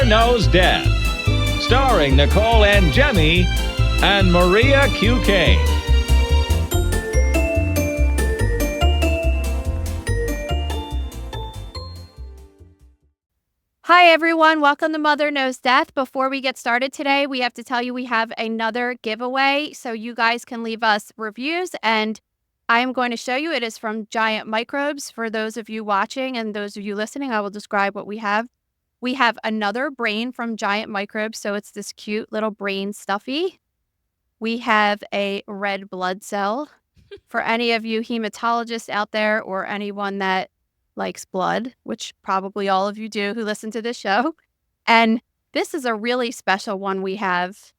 Mother Knows Death, starring Nicole and Jemmy and Maria QK. Hi, everyone. Welcome to Mother Knows Death. Before we get started today, we have to tell you we have another giveaway, so you guys can leave us reviews, and I am going to show you. It is from Giant Microbes. For those of you watching and those of you listening, I will describe what we have. We have another brain from Giant Microbes, so it's this cute little brain stuffy. We have a red blood cell. For any of you hematologists out there or anyone that likes blood, which probably all of you do who listen to this show. And this is a really special one we have.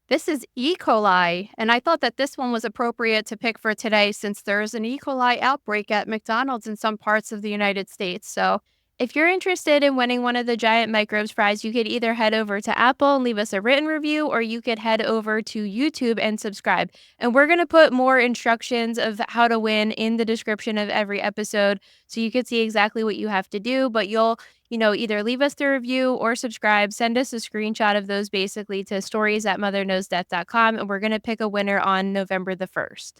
This is E. coli, and I thought that this one was appropriate to pick for today since there's an E. coli outbreak at McDonald's in some parts of the United States. So if you're interested in winning one of the Giant Microbes prize, you could either head over to Apple and leave us a written review, or you could head over to YouTube and subscribe. And we're going to put more instructions of how to win in the description of every episode so you can see exactly what you have to do. But you'll, either leave us the review or subscribe, send us a screenshot of those basically to stories@motherknowsdeath.com, and we're going to pick a winner on November the 1st.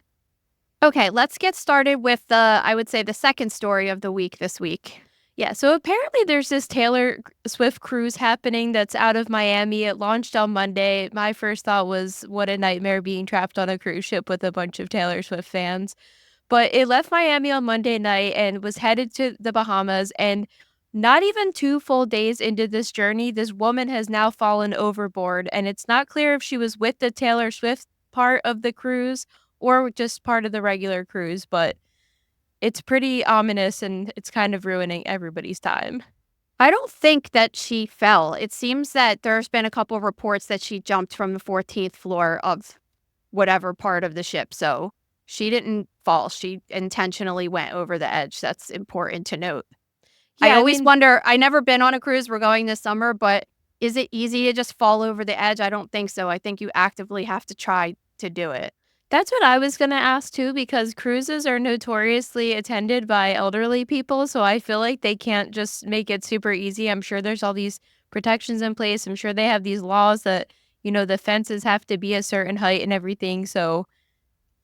Okay, let's get started with I would say the second story of the week this week. Yeah, so apparently there's this Taylor Swift cruise happening that's out of Miami. It launched on Monday. My first thought was, what a nightmare being trapped on a cruise ship with a bunch of Taylor Swift fans. But it left Miami on Monday night and was headed to the Bahamas. And not even 2 full days into this journey, this woman has now fallen overboard. And it's not clear if she was with the Taylor Swift part of the cruise or just part of the regular cruise, but it's pretty ominous, and it's kind of ruining everybody's time. I don't think that she fell. It seems that there's been a couple of reports that she jumped from the 14th floor of whatever part of the ship. So she didn't fall. She intentionally went over the edge. That's important to note. Yeah, I always wonder, I never been on a cruise. We're going this summer, but is it easy to just fall over the edge? I don't think so. I think you actively have to try to do it. That's what I was going to ask, too, because cruises are notoriously attended by elderly people, so I feel like they can't just make it super easy. I'm sure there's all these protections in place. I'm sure they have these laws that, the fences have to be a certain height and everything, so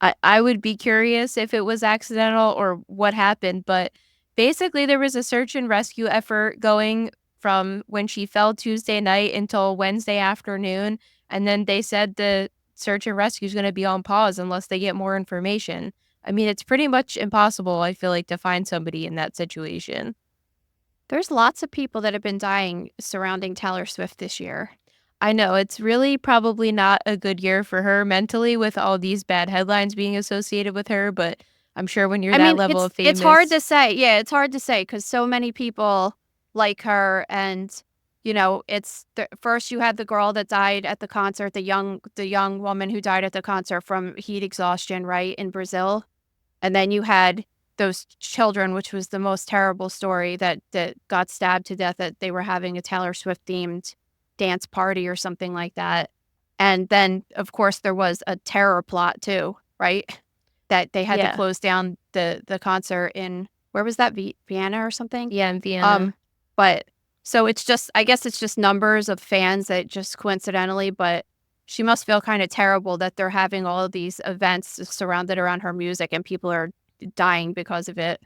I would be curious if it was accidental or what happened, but basically there was a search and rescue effort going from when she fell Tuesday night until Wednesday afternoon, and then they said the search and rescue is going to be on pause unless they get more information. I mean, it's pretty much impossible, I feel like, to find somebody in that situation. There's lots of people that have been dying surrounding Taylor Swift this year. I know, it's really probably not a good year for her mentally with all these bad headlines being associated with her, but I'm sure when you're that level of famous... It's hard to say. Yeah, it's hard to say because so many people like her, and it's first you had the girl that died at the concert, the young woman who died at the concert from heat exhaustion, right, in Brazil. And then you had those children, which was the most terrible story, that got stabbed to death, that they were having a Taylor Swift themed dance party or something like that. And then, of course, there was a terror plot too, right? That they had to close down the concert in, where was that, Vienna or something? Yeah, in Vienna. But so it's just, I guess it's just numbers of fans that just coincidentally, but she must feel kind of terrible that they're having all of these events surrounded around her music and people are dying because of it.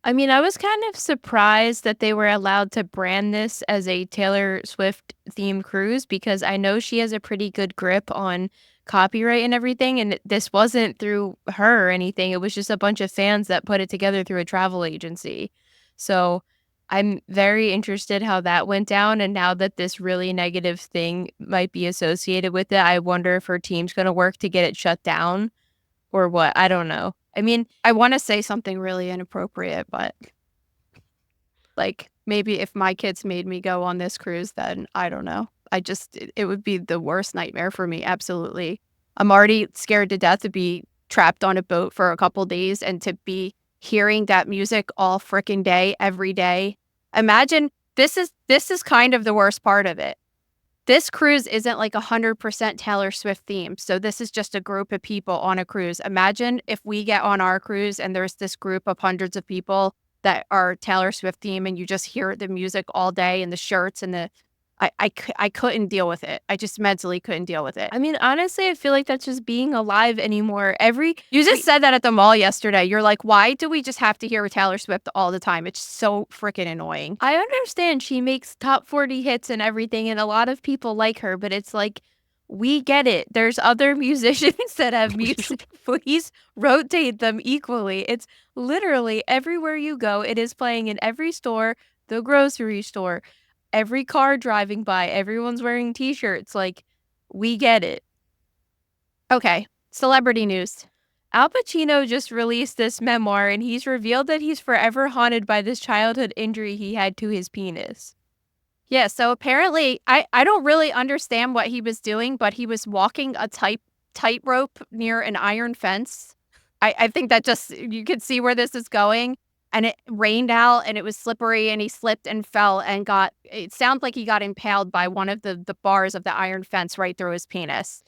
I mean, I was kind of surprised that they were allowed to brand this as a Taylor Swift themed cruise because I know she has a pretty good grip on copyright and everything, and this wasn't through her or anything. It was just a bunch of fans that put it together through a travel agency. So I'm very interested how that went down, and now that this really negative thing might be associated with it, I wonder if her team's going to work to get it shut down or what. I don't know. I mean, I want to say something really inappropriate, but like maybe if my kids made me go on this cruise, then I don't know. It would be the worst nightmare for me. Absolutely. I'm already scared to death to be trapped on a boat for a couple days and to be hearing that music all frickin' day, every day. Imagine, this is kind of the worst part of it. This cruise isn't like 100% Taylor Swift themed. So this is just a group of people on a cruise. Imagine if we get on our cruise and there's this group of hundreds of people that are Taylor Swift themed and you just hear the music all day and the shirts and the I couldn't deal with it. I just mentally couldn't deal with it. I mean, honestly, I feel like that's just being alive anymore. You just said that at the mall yesterday. You're like, why do we just have to hear Taylor Swift all the time? It's so freaking annoying. I understand she makes top 40 hits and everything, and a lot of people like her, but it's like, we get it. There's other musicians that have music. Please rotate them equally. It's literally everywhere you go. It is playing in every store, the grocery store, every car driving by. Everyone's wearing t-shirts. Like, we get it. Okay, celebrity news. Al Pacino just released this memoir, and he's revealed that he's forever haunted by this childhood injury he had to his penis. Yeah, so apparently, I don't really understand what he was doing, but he was walking a tightrope near an iron fence. I think that just, you could see where this is going. And it rained out and it was slippery and he slipped and fell and it sounds like he got impaled by one of the bars of the iron fence right through his penis.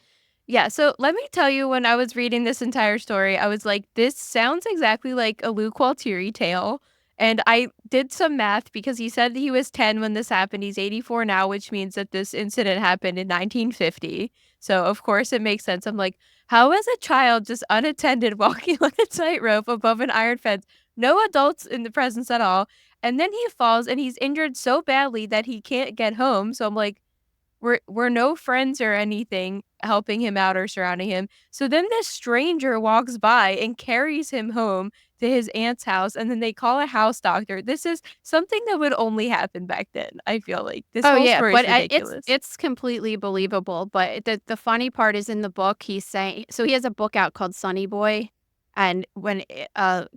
Yeah, so let me tell you, when I was reading this entire story, I was like, this sounds exactly like a Lou Gualtieri tale. And I did some math because he said he was 10 when this happened. He's 84 now, which means that this incident happened in 1950. So, of course, it makes sense. I'm like, how is a child just unattended walking on a tightrope above an iron fence? No adults in the presence at all. And then he falls and he's injured so badly that he can't get home. So I'm like, we're no friends or anything helping him out or surrounding him. So then this stranger walks by and carries him home to his aunt's house, and then they call a house doctor. This is something that would only happen back then, I feel like. This whole story is ridiculous. It's completely believable. But the funny part is in the book, he's saying, so he has a book out called Sonny Boy. And when,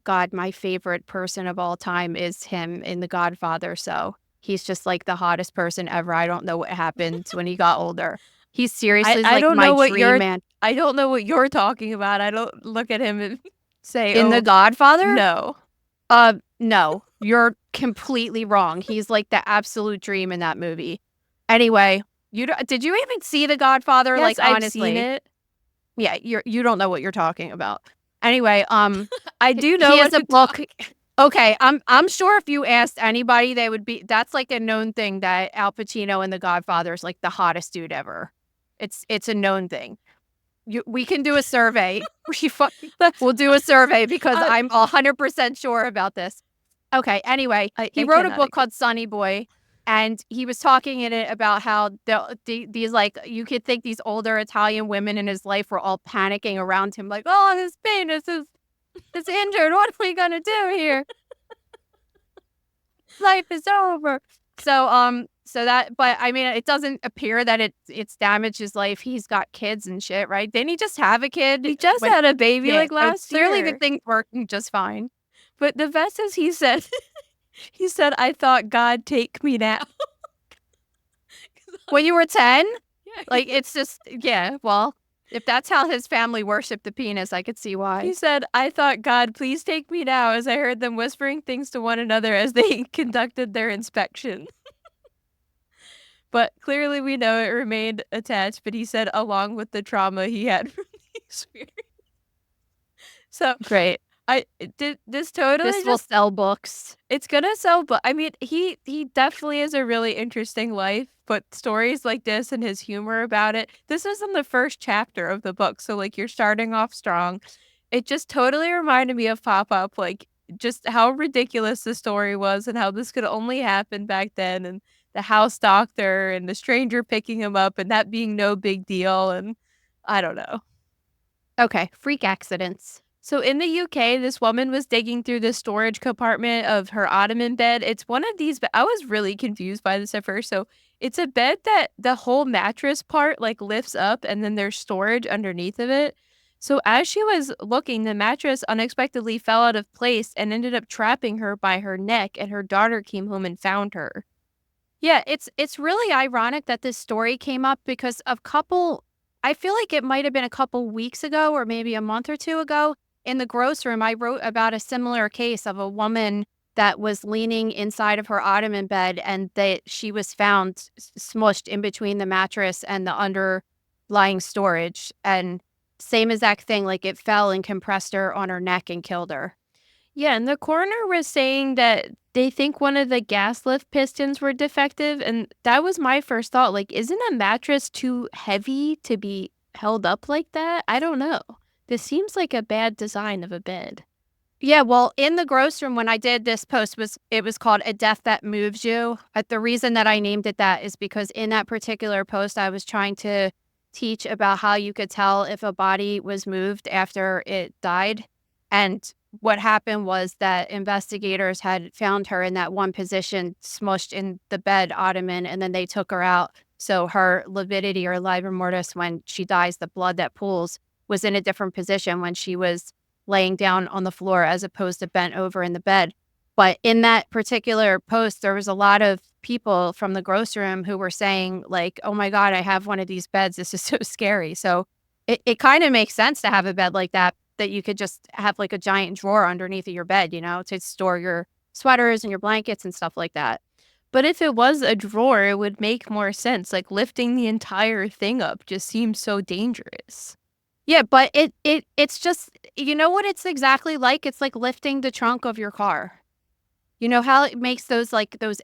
God, my favorite person of all time is him in The Godfather. So he's just like the hottest person ever. I don't know what happened when he got older. He's seriously I like don't my know what dream man. I don't know what you're talking about. I don't look at him and say, In The Godfather? No. No, you're completely wrong. He's like the absolute dream in that movie. Anyway, did you even see The Godfather? Yes, like, I've honestly, seen it. Yeah, you don't know what you're talking about. Anyway, I do know he has what a book. Okay, I'm sure if you asked anybody, they would be. That's like a known thing that Al Pacino in The Godfather is like the hottest dude ever. It's a known thing. We can do a survey. We'll do a survey because I'm 100% sure about this. Okay, anyway, he wrote a book called Sonny Boy, and he was talking in it about how these, like, you could think these older Italian women in his life were all panicking around him, like, oh, his penis is injured. What are we gonna do here? Life is over. So that, but I mean, it doesn't appear that it's damaged his life. He's got kids and shit, right? Didn't he just have a kid? He just had a baby like last year. Clearly the thing's working just fine. But the best is he said, I thought, God, take me now. When you were 10? Yeah. Like, it's just, yeah, well, if that's how his family worshipped the penis, I could see why. He said, I thought, God, please take me now, as I heard them whispering things to one another as they conducted their inspection. But clearly we know it remained attached, but he said along with the trauma he had from the experience. So great. This will sell books. It's gonna sell books. I mean, he definitely has a really interesting life, but stories like this and his humor about it, this is in the first chapter of the book, so like you're starting off strong. It just totally reminded me of Pop-Up, like just how ridiculous the story was and how this could only happen back then, and the house doctor and the stranger picking him up and that being no big deal, and I don't know. Okay, freak accidents. So in the UK, this woman was digging through the storage compartment of her Ottoman bed. It's one of these, but I was really confused by this at first. So it's a bed that the whole mattress part like lifts up and then there's storage underneath of it. So as she was looking, the mattress unexpectedly fell out of place and ended up trapping her by her neck, and her daughter came home and found her. Yeah, it's really ironic that this story came up because I feel like it might have been a couple weeks ago or maybe a month or two ago, in the gross room, I wrote about a similar case of a woman that was leaning inside of her Ottoman bed and that she was found smushed in between the mattress and the underlying storage. And same exact thing, like it fell and compressed her on her neck and killed her. Yeah, and the coroner was saying that they think one of the gas lift pistons were defective, and that was my first thought. Like, isn't a mattress too heavy to be held up like that? I don't know. This seems like a bad design of a bed. Yeah, well, in the gross room when I did this post it was called A Death That Moves You. The reason that I named it that is because in that particular post I was trying to teach about how you could tell if a body was moved after it died. And what happened was that investigators had found her in that one position, smushed in the bed ottoman, and then they took her out. So her lividity or livor mortis, when she dies, the blood that pools, was in a different position when she was laying down on the floor as opposed to bent over in the bed. But in that particular post, there was a lot of people from the gross room who were saying, like, oh my God, I have one of these beds. This is so scary. So it kind of makes sense to have a bed like that you could just have like a giant drawer underneath of your bed, to store your sweaters and your blankets and stuff like that. But if it was a drawer, it would make more sense. Like lifting the entire thing up just seems so dangerous. Yeah, but it's just, you know what it's exactly like? It's like lifting the trunk of your car. You know how it makes those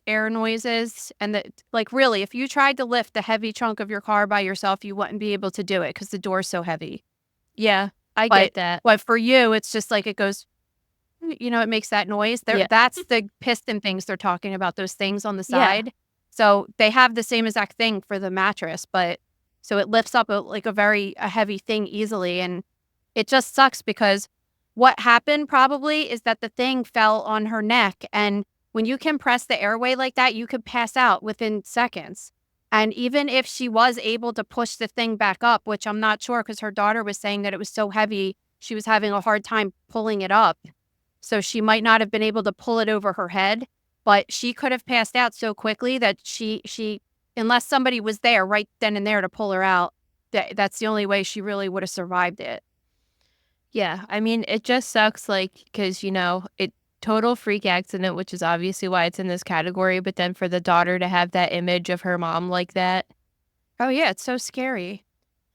air noises, and like really, if you tried to lift the heavy trunk of your car by yourself, you wouldn't be able to do it because the door's so heavy. Yeah, I get that. But for you, it's just like it goes, it makes that noise. Yeah. That's the piston things they're talking about, those things on the Yeah. side. So they have the same exact thing for the mattress, but so it lifts up a heavy thing easily. And it just sucks because what happened probably is that the thing fell on her neck. And when you compress the airway like that, you could pass out within seconds. And even if she was able to push the thing back up, which I'm not sure because her daughter was saying that it was so heavy, she was having a hard time pulling it up. So she might not have been able to pull it over her head, but she could have passed out so quickly that she unless somebody was there right then and there to pull her out, that's the only way she really would have survived it. Yeah, I mean, it just sucks, like, because, it total freak accident, which is obviously why it's in this category, but then for the daughter to have that image of her mom like that. Oh yeah, it's so scary.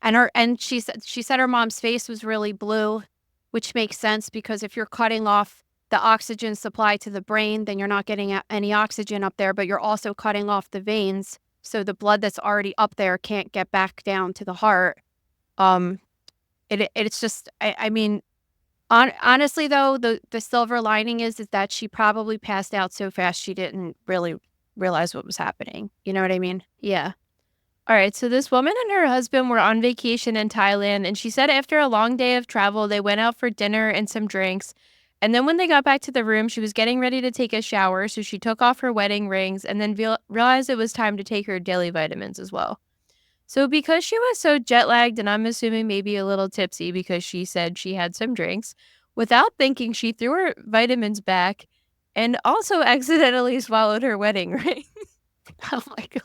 And she said her mom's face was really blue, which makes sense because if you're cutting off the oxygen supply to the brain, then you're not getting any oxygen up there, but you're also cutting off the veins, so the blood that's already up there can't get back down to the heart. It's just, I mean, honestly though, the silver lining is that she probably passed out so fast she didn't really realize what was happening. You know what I mean? Yeah. All right, so this woman and her husband were on vacation in Thailand, and she said after a long day of travel, they went out for dinner and some drinks. And then when they got back to the room, she was getting ready to take a shower, so she took off her wedding rings and then realized it was time to take her daily vitamins as well. So because she was so jet lagged, and I'm assuming maybe a little tipsy because she said she had some drinks, without thinking, she threw her vitamins back and also accidentally swallowed her wedding ring. Oh my God.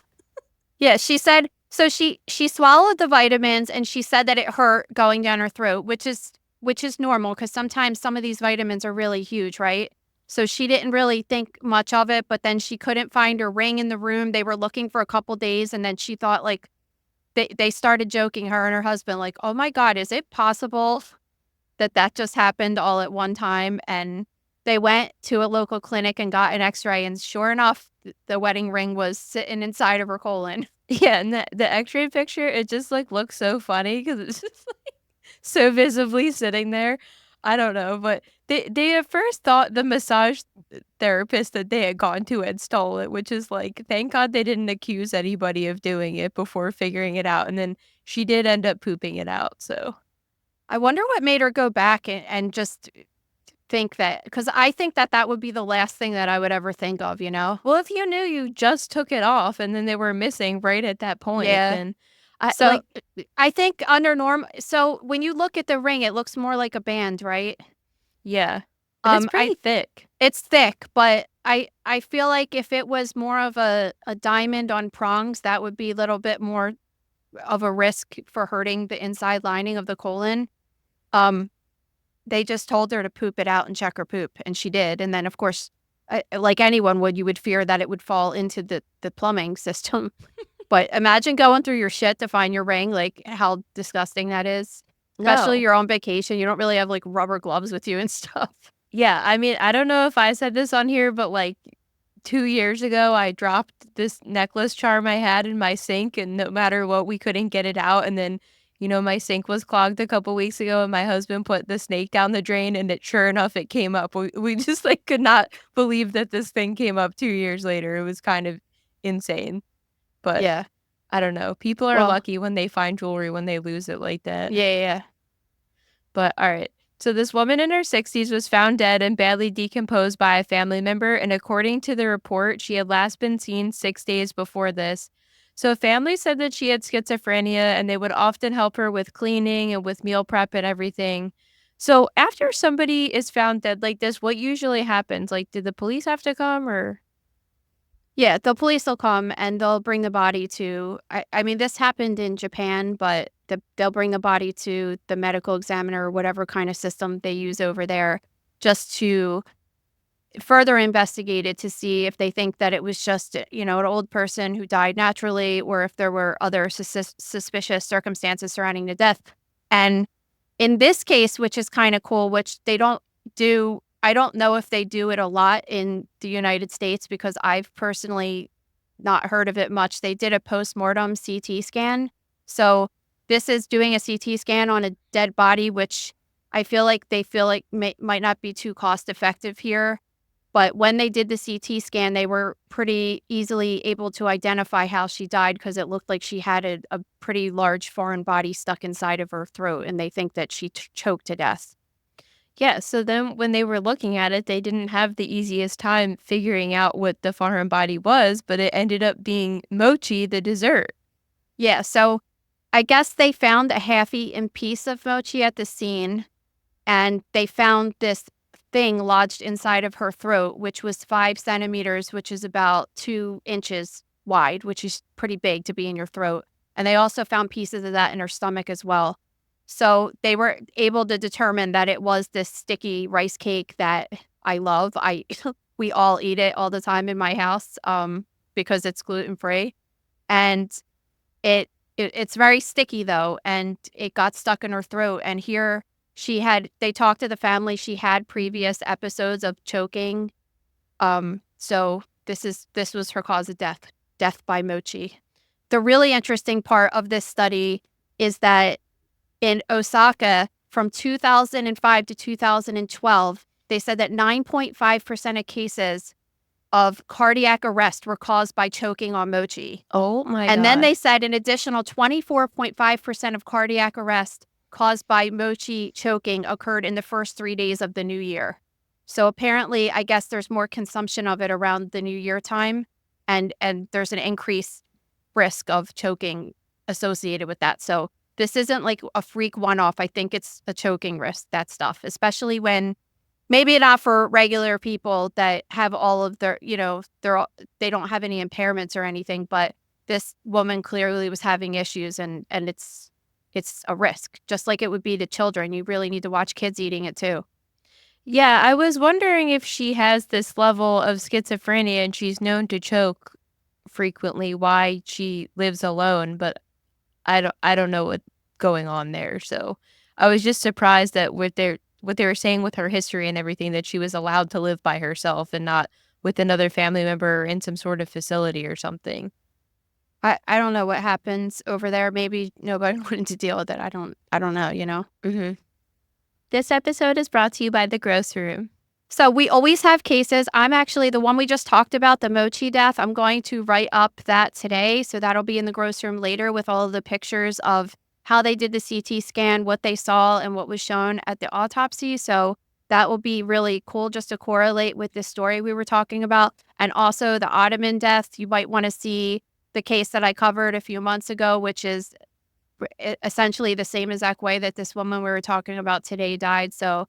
Yeah, she said, so she swallowed the vitamins and she said that it hurt going down her throat, which is normal because sometimes some of these vitamins are really huge, right? So she didn't really think much of it, but then she couldn't find her ring in the room. They were looking for a couple days, and then she thought like they started joking, her and her husband, like, oh my God, is it possible that just happened all at one time? And they went to a local clinic and got an x-ray, and sure enough, the wedding ring was sitting inside of her colon. Yeah, and the x-ray picture, it just looks so funny because it's just so visibly sitting there. I don't know, but they at first thought the massage therapist that they had gone to had stole it, which is thank God they didn't accuse anybody of doing it before figuring it out. And then she did end up pooping it out. So I wonder what made her go back and just think that, because I think that would be the last thing that I would ever think of, Well, if you knew you just took it off and then they were missing right at that point, Yeah. then I think so when you look at the ring, it looks more like a band, right? yeah. But it's pretty thick. It's thick, but I feel like if it was more of a diamond on prongs, that would be a little bit more of a risk for hurting the inside lining of the colon. They just told her to poop it out and check her poop, and she did. And then, of course, like anyone would, you would fear that it would fall into the plumbing system. But imagine going through your shit to find your ring, like how disgusting that is. Especially No. you're on vacation. You don't really have rubber gloves with you and stuff. Yeah, I mean, I don't know if I said this on here, but like 2 years ago, I dropped this necklace charm I had in my sink, and no matter what, we couldn't get it out. And then, my sink was clogged a couple weeks ago, and my husband put the snake down the drain, and sure enough, it came up. We just like could not believe that this thing came up 2 years later. It was kind of insane, but Yeah. I don't know. People are Well, lucky when they find jewelry when they lose it like that. yeah, yeah, yeah. But all right. So this woman in her 60s was found dead and badly decomposed by a family member, and according to the report, she had last been seen 6 days before this. So family said that she had schizophrenia and they would often help her with cleaning and with meal prep and everything. So after somebody is found dead like this, what usually happens? Like, did the police have to come or? Yeah, the police will come and they'll bring the body to I mean, this happened in Japan, but they'll bring the body to the medical examiner or whatever kind of system they use over there just to further investigate it to see if they think that it was just, an old person who died naturally or if there were other suspicious circumstances surrounding the death. And in this case, which is kind of cool, which they don't do, I don't know if they do it a lot in the United States because I've personally not heard of it much. They did a postmortem CT scan. So this is doing a CT scan on a dead body, which I feel like they feel like might not be too cost effective here. But when they did the CT scan, they were pretty easily able to identify how she died because it looked like she had a pretty large foreign body stuck inside of her throat, and they think that she choked to death. Yeah, so then when they were looking at it, they didn't have the easiest time figuring out what the foreign body was, but it ended up being mochi, the dessert. Yeah, so I guess they found a half-eaten piece of mochi at the scene, and they found this thing lodged inside of her throat, which was 5 centimeters, which is about 2 inches wide, which is pretty big to be in your throat. And they also found pieces of that in her stomach as well. So they were able to determine that it was this sticky rice cake that I love. We all eat it all the time in my house because it's gluten free, and it's very sticky though, and it got stuck in her throat. And here they talked to the family. She had previous episodes of choking. So this was her cause of death by mochi. The really interesting part of this study is that in Osaka from 2005 to 2012, they said that 9.5% of cases of cardiac arrest were caused by choking on mochi. Oh my God. And then they said an additional 24.5% of cardiac arrest caused by mochi choking occurred in the first 3 days of the new year. So apparently, I guess there's more consumption of it around the new year time, and there's an increased risk of choking associated with that. So this isn't like a freak one-off. I think it's a choking risk, that stuff, especially when maybe not for regular people that have all of their, they don't have any impairments or anything, but this woman clearly was having issues and it's a risk, just like it would be to children. You really need to watch kids eating it too. Yeah, I was wondering if she has this level of schizophrenia and she's known to choke frequently, why she lives alone, but I don't know what's going on there. So I was just surprised that what they were saying with her history and everything, that she was allowed to live by herself and not with another family member in some sort of facility or something. I don't know what happens over there. Maybe nobody wanted to deal with it. I don't know, Mm-hmm. This episode is brought to you by The Gross Room. So we always have cases. I'm actually the one we just talked about, the mochi death. I'm going to write up that today. So that'll be in the gross room later with all of the pictures of how they did the CT scan, what they saw, and what was shown at the autopsy. So that will be really cool just to correlate with the story we were talking about. And also the Ottoman death. You might want to see the case that I covered a few months ago, which is essentially the same exact way that this woman we were talking about today died. So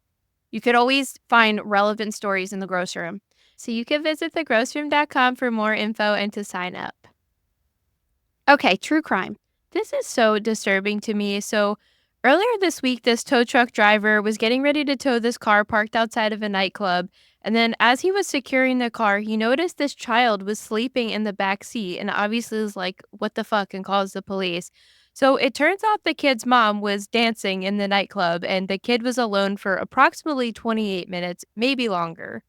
you could always find relevant stories in the gross room. So you can visit thegrossroom.com for more info and to sign up. Okay, true crime. This is so disturbing to me. So earlier this week, this tow truck driver was getting ready to tow this car parked outside of a nightclub. And then as he was securing the car, he noticed this child was sleeping in the back seat and obviously was like, what the fuck, and calls the police. So it turns out the kid's mom was dancing in the nightclub, and the kid was alone for approximately 28 minutes, maybe longer.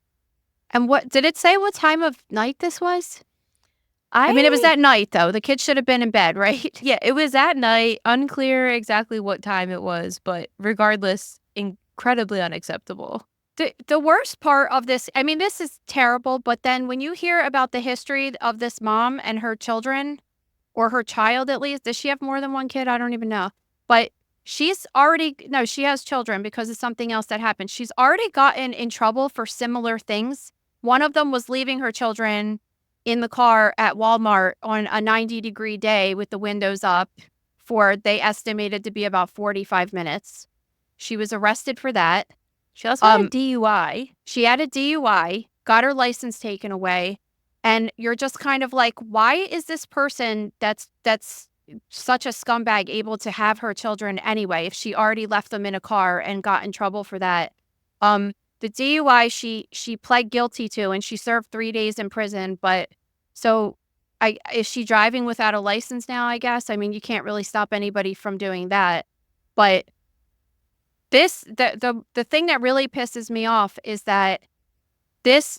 And what did it say what time of night this was? I mean, it was at night, though. The kid should have been in bed, right? Yeah, it was at night. Unclear exactly what time it was, but regardless, incredibly unacceptable. The worst part of this, I mean, this is terrible, but then when you hear about the history of this mom and her children, or her child at least, does she have more than one kid? I don't even know. But she's already, no, she has children because of something else that happened. She's already gotten in trouble for similar things. One of them was leaving her children in the car at Walmart on a 90-degree day with the windows up for, they estimated to be about 45 minutes. She was arrested for that. She also had a DUI. She had a DUI, got her license taken away. And you're just kind of like, why is this person that's such a scumbag able to have her children anyway if she already left them in a car and got in trouble for that? The DUI she pled guilty to, and she served 3 days in prison. But so is she driving without a license now, I guess? I mean, you can't really stop anybody from doing that. But the thing that really pisses me off is that this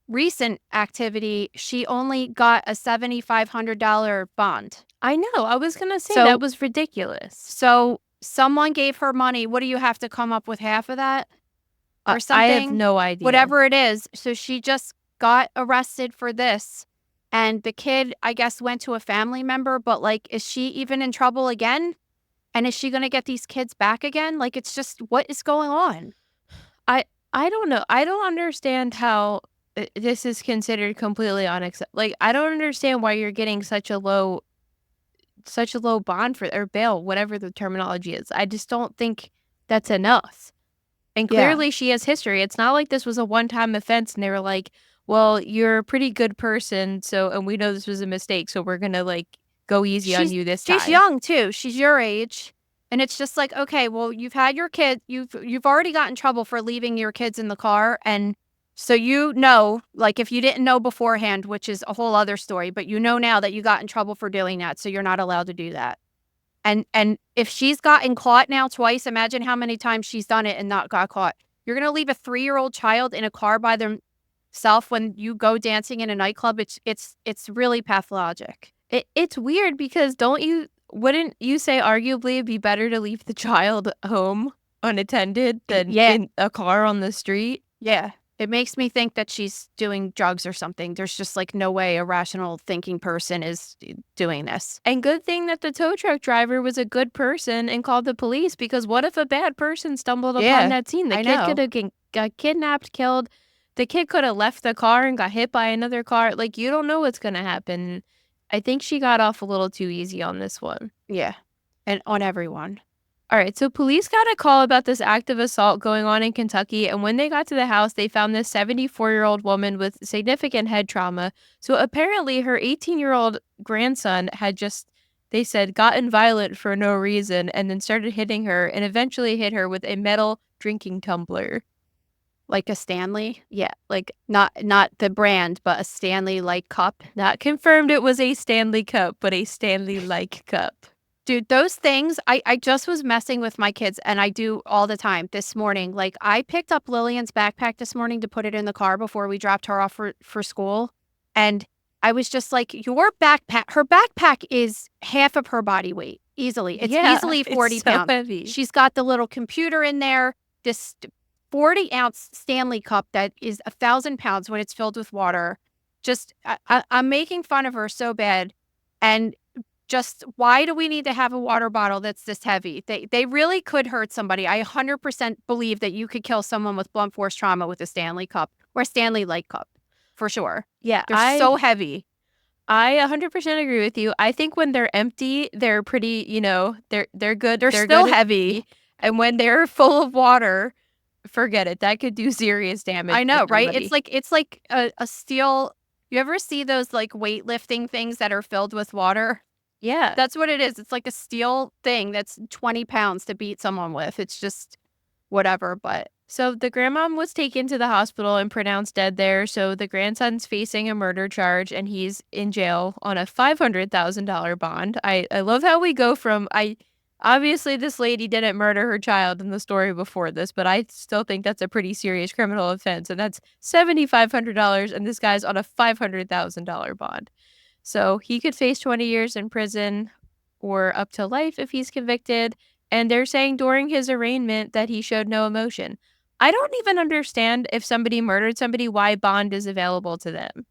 recent activity, she only got a $7,500 bond. I know. I was going to say So- that was ridiculous. So someone gave her money. What do you have to come up with half of that? Or something? I have no idea. Whatever it is. So she just got arrested for this. And the kid, I guess, went to a family member. But, like, is she even in trouble again? And is she going to get these kids back again? Like, it's just, what is going on? I don't know. I don't understand how this is considered completely unacceptable. Like, I don't understand why you're getting such a low bond for, or bail, whatever the terminology is. I just don't think that's enough. And Yeah. clearly she has history. It's not like this was a one-time offense and they were like, well, you're a pretty good person, so, and we know this was a mistake, so we're gonna like go easy on you this time. She's young too. She's your age. And it's just like, okay, well, you've had your kid. You've already got in trouble for leaving your kids in the car. And so you know, like, if you didn't know beforehand, which is a whole other story, but you know now that you got in trouble for doing that. So you're not allowed to do that. And if she's gotten caught now twice, imagine how many times she's done it and not got caught. You're going to leave a 3-year-old child in a car by themselves when you go dancing in a nightclub. It's really pathologic. It's weird because wouldn't you say arguably it'd be better to leave the child home unattended than in a car on the street? Yeah. It makes me think that she's doing drugs or something. There's just like no way a rational thinking person is doing this. And good thing that the tow truck driver was a good person and called the police, because what if a bad person stumbled upon that scene? The kid could have got kidnapped, killed. The kid could have left the car and got hit by another car. Like, you don't know what's going to happen. I think she got off a little too easy on this one. Yeah. And on everyone. All right, so police got a call about this act of assault going on in Kentucky, and when they got to the house, they found this 74-year-old woman with significant head trauma. So apparently her 18-year-old grandson had just, they said, gotten violent for no reason and then started hitting her and eventually hit her with a metal drinking tumbler. Like a Stanley? Yeah, like Not the brand, but a Stanley-like cup. not confirmed it was a Stanley cup, but a Stanley-like cup. Dude, those things, I just was messing with my kids, and I do all the time. This morning, like, I picked up Lillian's backpack this morning to put it in the car before we dropped her off for school. And I was just like, her backpack is half of her body weight, easily. It's easily 40 it's so pounds. heavy. She's got the little computer in there, this 40-ounce Stanley cup that is 1,000 pounds when it's filled with water. Just, I'm making fun of her so bad. And just, why do we need to have a water bottle that's this heavy? They really could hurt somebody. I 100% believe that you could kill someone with blunt force trauma with a Stanley cup or a Stanley-like cup, for sure. Yeah, They're so heavy. I 100% agree with you. I think when they're empty, they're pretty, they're good. They're still heavy. And when they're full of water, forget it. That could do serious damage. I know, to right? somebody. It's like a steel. You ever see those like weightlifting things that are filled with water? Yeah. That's what it is. It's like a steel thing that's 20 pounds to beat someone with. It's just whatever. But So the grandmom was taken to the hospital and pronounced dead there. So the grandson's facing a murder charge and he's in jail on a $500,000 bond. I love how we go from obviously this lady didn't murder her child in the story before this, but I still think that's a pretty serious criminal offense. And that's $7,500 and this guy's on a $500,000 bond. So he could face 20 years in prison or up to life if he's convicted. And they're saying during his arraignment that he showed no emotion. I don't even understand if somebody murdered somebody, why bond is available to them.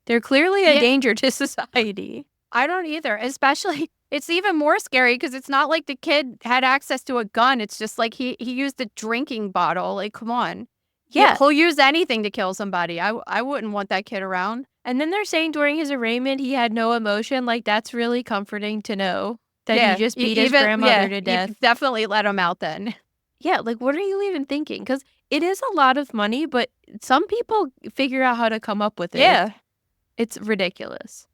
They're clearly a danger to society. I don't either. Especially, it's even more scary because it's not like the kid had access to a gun. It's just like he used a drinking bottle. Like, come on. Yeah. He'll use anything to kill somebody. I wouldn't want that kid around. And then they're saying during his arraignment he had no emotion. Like, that's really comforting to know that he just beat his grandmother to death. Definitely let him out then. Yeah, like, what are you even thinking? Because it is a lot of money, but some people figure out how to come up with it. Yeah. It's ridiculous.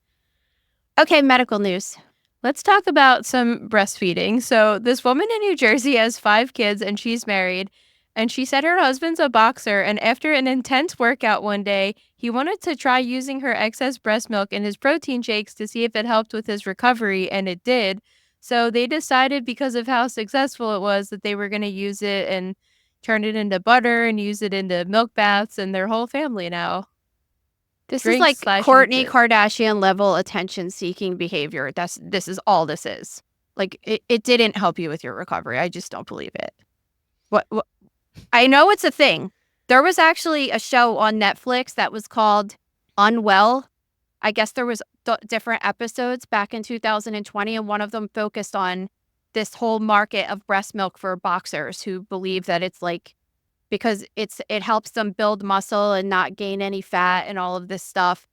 Okay, medical news. Let's talk about some breastfeeding. So this woman in New Jersey has 5 kids and she's married. And she said her husband's a boxer. And after an intense workout one day, he wanted to try using her excess breast milk in his protein shakes to see if it helped with his recovery. And it did. So they decided, because of how successful it was, that they were going to use it and turn it into butter and use it into milk baths, and their whole family now. This is like Kourtney Kardashian level attention-seeking behavior. This is all this is. Like, it didn't help you with your recovery. I just don't believe it. What? I know it's a thing. There was actually a show on Netflix that was called Unwell. I guess there was different episodes back in 2020, and one of them focused on this whole market of breast milk for boxers who believe that it's like, because it helps them build muscle and not gain any fat and all of this stuff.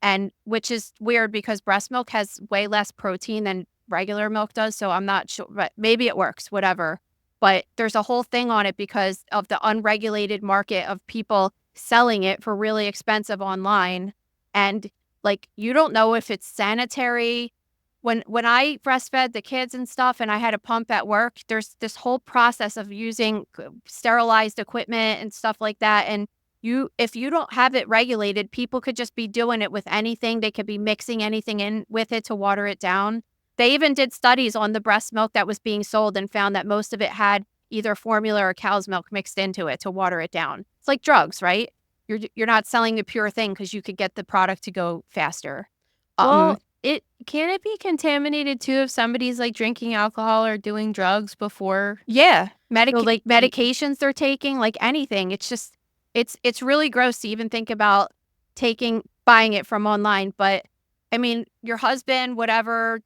And which is weird because breast milk has way less protein than regular milk does. So I'm not sure, but maybe it works, whatever. But there's a whole thing on it because of the unregulated market of people selling it for really expensive online. And like, you don't know if it's sanitary. When I breastfed the kids and stuff and I had a pump at work, there's this whole process of using sterilized equipment and stuff like that. And if you don't have it regulated, people could just be doing it with anything. They could be mixing anything in with it to water it down. They even did studies on the breast milk that was being sold and found that most of it had either formula or cow's milk mixed into it to water it down. It's like drugs, right? You're not selling the pure thing because you could get the product to go faster. Well, can it be contaminated too if somebody's like drinking alcohol or doing drugs before? Yeah, like medications they're taking, like anything. It's just it's really gross to even think about buying it from online. But I mean, your husband, whatever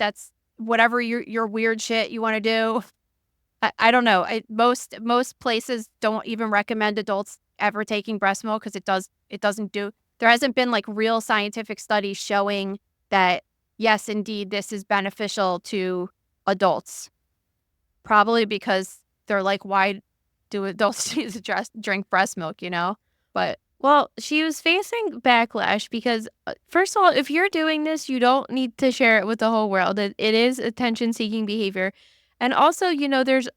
your weird shit you want to do. I don't know. Most places don't even recommend adults ever taking breast milk because it doesn't do. There hasn't been like real scientific studies showing that yes, indeed, this is beneficial to adults. Probably because they're like, why do adults need to drink breast milk? But well, she was facing backlash because, first of all, if you're doing this, you don't need to share it with the whole world. It is attention-seeking behavior. And also, there's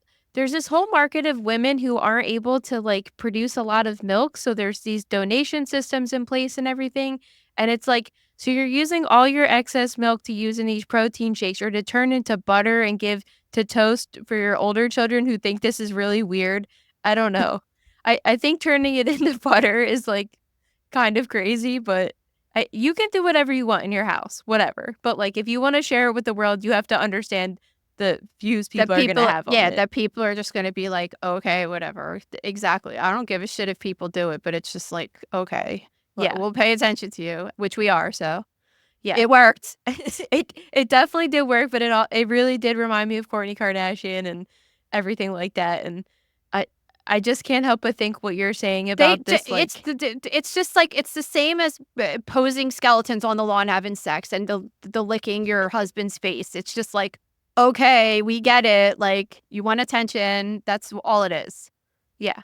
this whole market of women who aren't able to, like, produce a lot of milk. So there's these donation systems in place and everything. And it's like, so you're using all your excess milk to use in these protein shakes or to turn into butter and give to toast for your older children who think this is really weird. I don't know. I think turning it into butter is like kind of crazy, but you can do whatever you want in your house, whatever. But like, if you want to share it with the world, you have to understand the views people are going to have on it. That people are just going to be like, okay, whatever. Exactly. I don't give a shit if people do it, but it's just like, okay, we'll pay attention to you, which we are. So yeah, it worked. It definitely did work, but it really did remind me of Kourtney Kardashian and everything like that. And I just can't help but think what you're saying about this. Like, it's just like, it's the same as posing skeletons on the lawn having sex and the licking your husband's face. It's just like, okay, we get it. Like, you want attention. That's all it is. Yeah.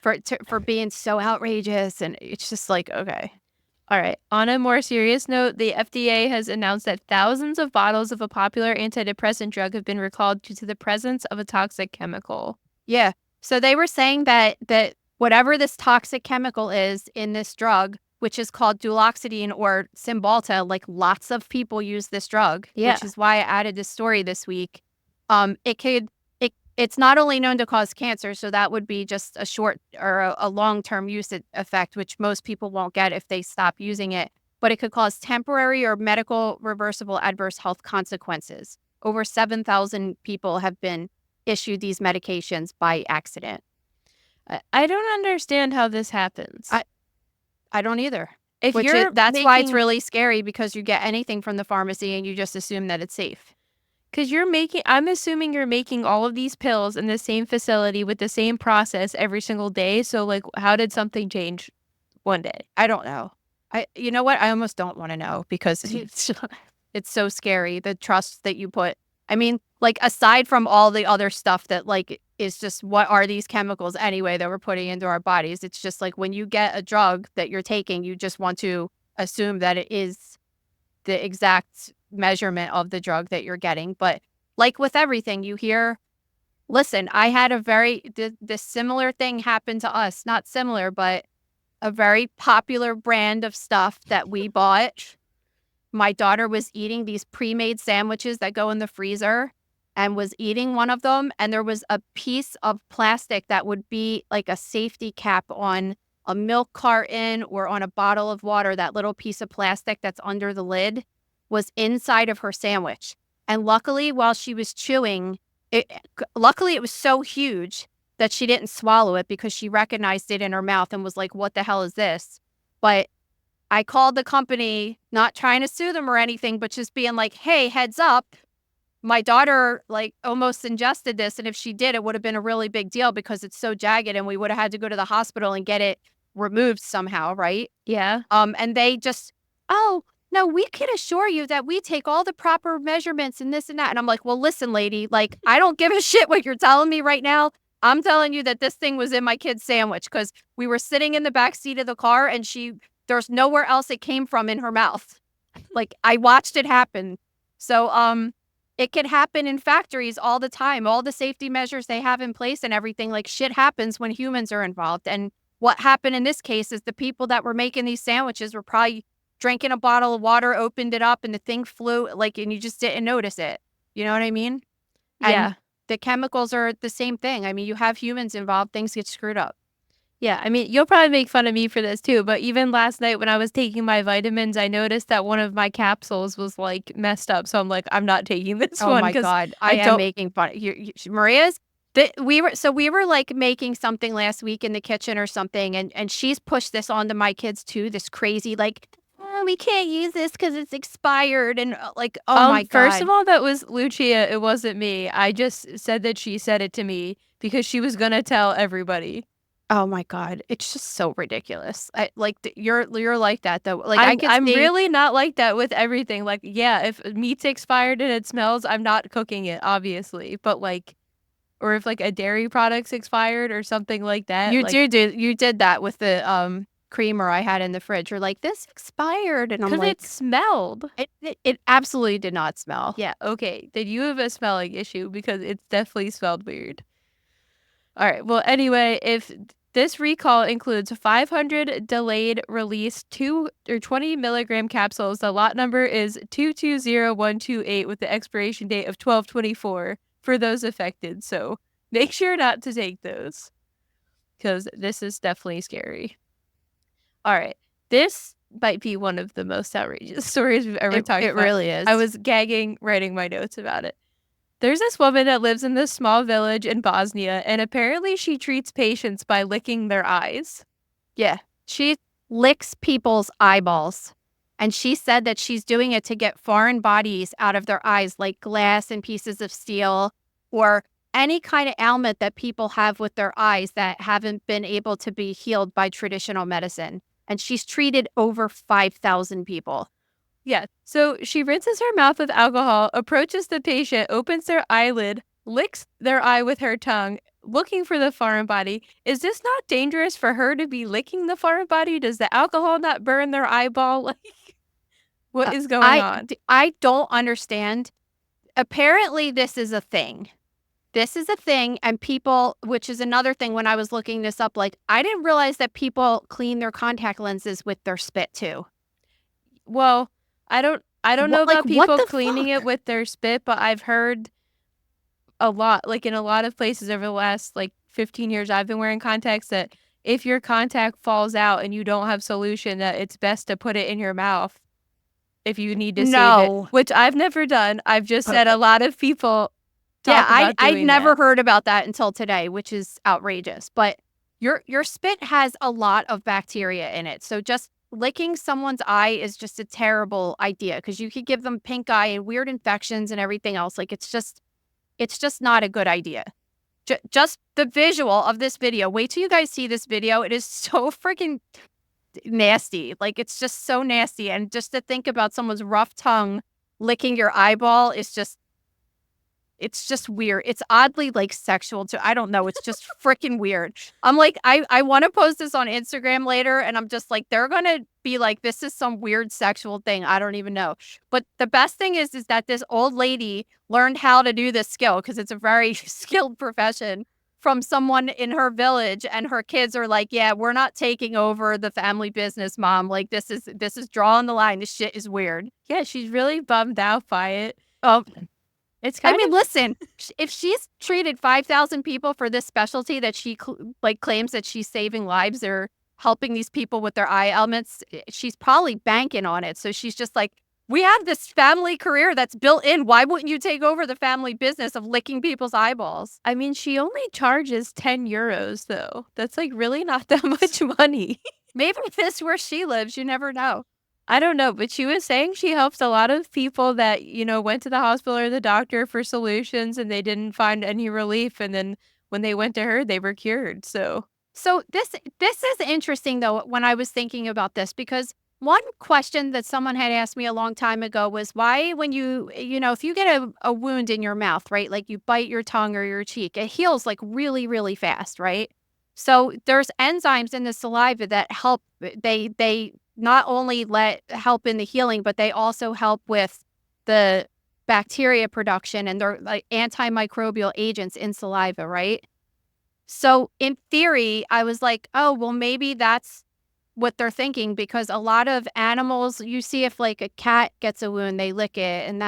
For being so outrageous. And it's just like, okay. All right. On a more serious note, the FDA has announced that thousands of bottles of a popular antidepressant drug have been recalled due to the presence of a toxic chemical. Yeah. So they were saying that whatever this toxic chemical is in this drug, which is called duloxetine or Cymbalta, like lots of people use this drug, Yeah. which is why I added this story this week. It's not only known to cause cancer, so that would be just a short or a long-term use effect, which most people won't get if they stop using it, but it could cause temporary or medical reversible adverse health consequences. Over 7,000 people have been issued these medications by accident. I don't understand how this happens. I don't either. If Which you're that's why it's making- really scary, because you get anything from the pharmacy and you just assume that it's safe. Because I'm assuming you're making all of these pills in the same facility with the same process every single day. So, like, how did something change one day? I don't know. You know what? I almost don't want to know, because it's so scary, the trust that you put. I mean, like, aside from all the other stuff that, like, is just, what are these chemicals anyway that we're putting into our bodies? It's just like, when you get a drug that you're taking, you just want to assume that it is the exact measurement of the drug that you're getting. But like with everything, you hear, listen, I had this similar thing happen to us. Not similar, but a very popular brand of stuff that we bought. My daughter was eating these pre-made sandwiches that go in the freezer, and was eating one of them, and there was a piece of plastic that would be like a safety cap on a milk carton or on a bottle of water. That little piece of plastic that's under the lid was inside of her sandwich. And luckily, while she was chewing, it was so huge that she didn't swallow it, because she recognized it in her mouth and was like, what the hell is this? But I called the company, not trying to sue them or anything, but just being like, hey, heads up, my daughter like almost ingested this, and if she did, it would have been a really big deal, because it's so jagged, and we would have had to go to the hospital and get it removed somehow, right? Yeah. And they just, oh, no, we can assure you that we take all the proper measurements and this and that. And I'm like, well, listen, lady, like, I don't give a shit what you're telling me right now. I'm telling you that this thing was in my kid's sandwich, because we were sitting in the back seat of the car, and there's nowhere else it came from in her mouth. Like, I watched it happen. So, it can happen in factories all the time. All the safety measures they have in place and everything, like, shit happens when humans are involved. And what happened in this case is the people that were making these sandwiches were probably drinking a bottle of water, opened it up, and the thing flew, like, and you just didn't notice it. You know what I mean? And Yeah. the chemicals are the same thing. I mean, you have humans involved, things get screwed up. Yeah, I mean, you'll probably make fun of me for this too, but even last night when I was taking my vitamins, I noticed that one of my capsules was like messed up. So I'm like, I'm not taking this Oh one. my 'cause God. I am don't- making fun. Maria's, we were like making something last week in the kitchen or something. And she's pushed this onto my kids too. This crazy, like, oh, we can't use this because it's expired. And like, oh my God. First of all, that was Lucia. It wasn't me. I just said that she said it to me because she was going to tell everybody. Oh my God. It's just so ridiculous. You're like that though. Like, I'm see, really not like that with everything. Like, yeah, if meat's expired and it smells, I'm not cooking it, obviously. But like, or if like a dairy product's expired or something like that. you like, you did that with the creamer I had in the fridge. You're like, this expired. And I'm because like, it smelled. it absolutely did not smell. Yeah, okay. Then you have a smelling issue because it's definitely smelled weird. All right. Well, anyway, if this recall includes 500 delayed release 2 or 20 milligram capsules, the lot number is 220128 with the expiration date of 12/24 for those affected. So make sure not to take those because this is definitely scary. All right. This might be one of the most outrageous stories we've ever talked about. It really is. I was gagging writing my notes about it. There's this woman that lives in this small village in Bosnia, and apparently she treats patients by licking their eyes. Yeah. She licks people's eyeballs. And she said that she's doing it to get foreign bodies out of their eyes, like glass and pieces of steel, or any kind of ailment that people have with their eyes that haven't been able to be healed by traditional medicine. And she's treated over 5,000 people. Yeah, so she rinses her mouth with alcohol, approaches the patient, opens their eyelid, licks their eye with her tongue, looking for the foreign body. Is this not dangerous for her to be licking the foreign body? Does the alcohol not burn their eyeball? Like, what is going on? I don't understand. Apparently, this is a thing. this is a thing, and people, which is another thing when I was looking this up, like, I didn't realize that people clean their contact lenses with their spit too. Well, I don't know Like, about what people the cleaning it fuck? with their spit, but I've heard a lot, like in a lot of places over the last like 15 years I've been wearing contacts, that if your contact falls out and you don't have solution, that it's best to put it in your mouth if you need to save it, No. which I've never done. I've just said a lot of people Yeah, talk about I'd doing never that. heard about that until today, which is outrageous. But your spit has a lot of bacteria in it. So just licking someone's eye is just a terrible idea because you could give them pink eye and weird infections and everything else. Like it's just not a good idea. Just the visual of this video. Wait till you guys see this video. It is so freaking nasty. Like it's just so nasty. And just to think about someone's rough tongue licking your eyeball is just, it's just weird. It's oddly like sexual too. I don't know. It's just freaking weird. I'm like, I want to post this on Instagram later, and I'm just like, they're gonna be like, this is some weird sexual thing. I don't even know. But the best thing is that this old lady learned how to do this skill because it's a very skilled profession from someone in her village, and her kids are like, yeah, we're not taking over the family business, mom. Like this is drawing the line. This shit is weird. Yeah, she's really bummed out by it. Oh, It's I kind mean, of listen, if she's treated 5,000 people for this specialty that she like claims that she's saving lives or helping these people with their eye ailments, she's probably banking on it. So she's just like, we have this family career that's built in. Why wouldn't you take over the family business of licking people's eyeballs? I mean, she only charges 10 euros though. That's like really not that much money. Maybe this is where she lives. You never know. I don't know, but she was saying she helps a lot of people that, went to the hospital or the doctor for solutions and they didn't find any relief. And then when they went to her, they were cured. So So this is interesting though when I was thinking about this, because one question that someone had asked me a long time ago was why when if you get a wound in your mouth, right? Like you bite your tongue or your cheek, it heals like really, really fast, right? So there's enzymes in the saliva that help. They not only help in the healing, but they also help with the bacteria production, and they're like antimicrobial agents in saliva, right? So in theory, I was like, oh, well, maybe that's what they're thinking, because a lot of animals, you see if like a cat gets a wound, they lick it. And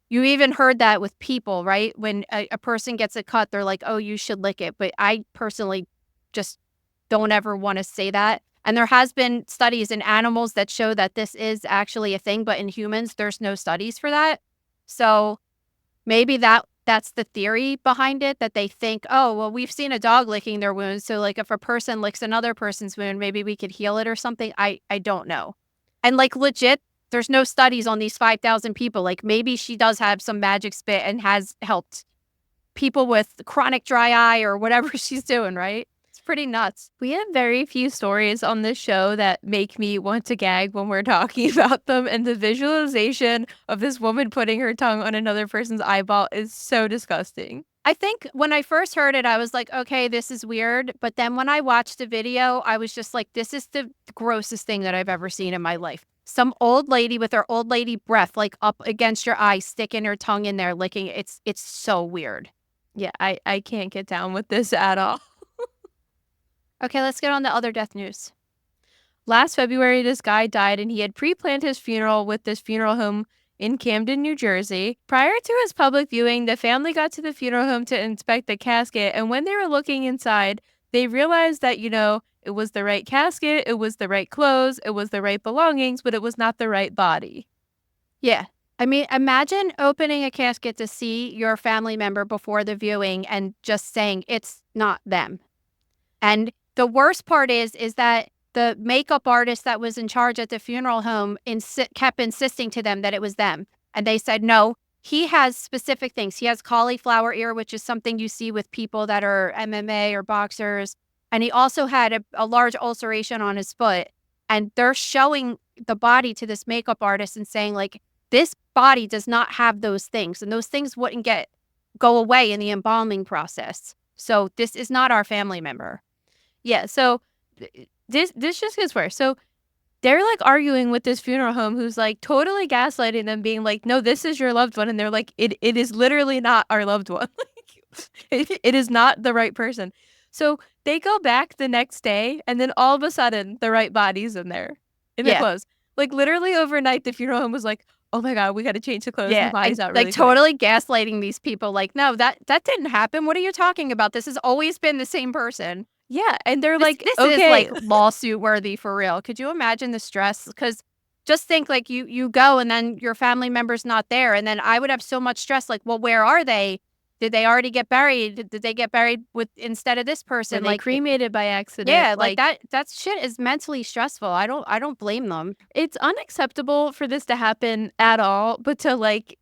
you even heard that with people, right? When a person gets a cut, they're like, oh, you should lick it. But I personally just don't ever want to say that. And there has been studies in animals that show that this is actually a thing, but in humans, there's no studies for that. So maybe that's the theory behind it, that they think, oh, well, we've seen a dog licking their wounds. So like if a person licks another person's wound, maybe we could heal it or something. I don't know. And like legit, there's no studies on these 5,000 people. Like maybe she does have some magic spit and has helped people with chronic dry eye or whatever she's doing, right? It's pretty nuts. we have very few stories on this show that make me want to gag when we're talking about them. And the visualization of this woman putting her tongue on another person's eyeball is so disgusting. I think when I first heard it, I was like, okay, this is weird. But then when I watched the video, I was just like, this is the grossest thing that I've ever seen in my life. Some old lady with her old lady breath, like up against your eye, sticking her tongue in there, licking it. It's so weird. Yeah, I can't get down with this at all. Okay, let's get on to other death news. Last February, this guy died and he had pre-planned his funeral with this funeral home in Camden, New Jersey. Prior to his public viewing, the family got to the funeral home to inspect the casket, and when they were looking inside, they realized that, it was the right casket, it was the right clothes, it was the right belongings, but it was not the right body. Yeah. I mean, imagine opening a casket to see your family member before the viewing and just saying it's not them. And the worst part is that the makeup artist that was in charge at the funeral home kept insisting to them that it was them. And they said, no, he has specific things. He has cauliflower ear, which is something you see with people that are MMA or boxers. And he also had a large ulceration on his foot. And they're showing the body to this makeup artist and saying, like, this body does not have those things. And those things wouldn't go away in the embalming process. So this is not our family member. Yeah, so this just gets worse. So they're like arguing with this funeral home who's like totally gaslighting them, being like, no, this is your loved one. And they're like, it is literally not our loved one. Like, It is not the right person. So they go back the next day, and then all of a sudden, the right body's in there, in the Yeah. clothes. Like, literally overnight, the funeral home was like, "Oh my god, we gotta change the clothes, and the Yeah, body's out like really quick." totally gaslighting these people. Like, no, that didn't happen. What are you talking about? This has always been the same person. Yeah, and they're This like, this is "Okay." like lawsuit worthy for real. Could you imagine the stress? Because just think like you go and then your family member's not there, and then I would have so much stress. Like, well, where are they? Did they already get buried? Did they get buried with instead of this Were person? they Like, cremated by accident? yeah, like Like, that shit is mentally stressful. I don't blame them. it's unacceptable for this to happen at all, but to, like